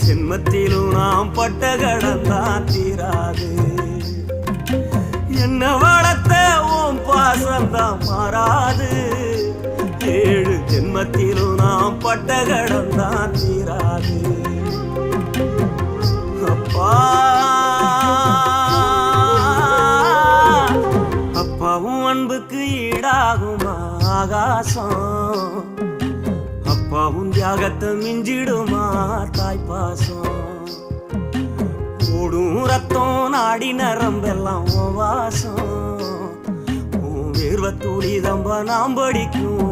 ஜென்மத்திலும் நாம் பட்ட கடந்தான் தீராது. என்ன வளர்த்த ஓம் பாசந்தான் மாறாது. 7 ஜென்மத்திலும் நாம் பட்ட கடந்தான் தீராது. அப்பா அப்பாவும் அன்புக்கு ஈடாகுமா ஆகாசம். அப்பாவும் தியாகத்தை மிஞ்சிடுமா தாய்ப்பாசம். ஓடும் ரத்தம் நாடி நரம்பெல்லாம் வாசம். வேர்வ துளி தம்ப நாம் படிக்கும்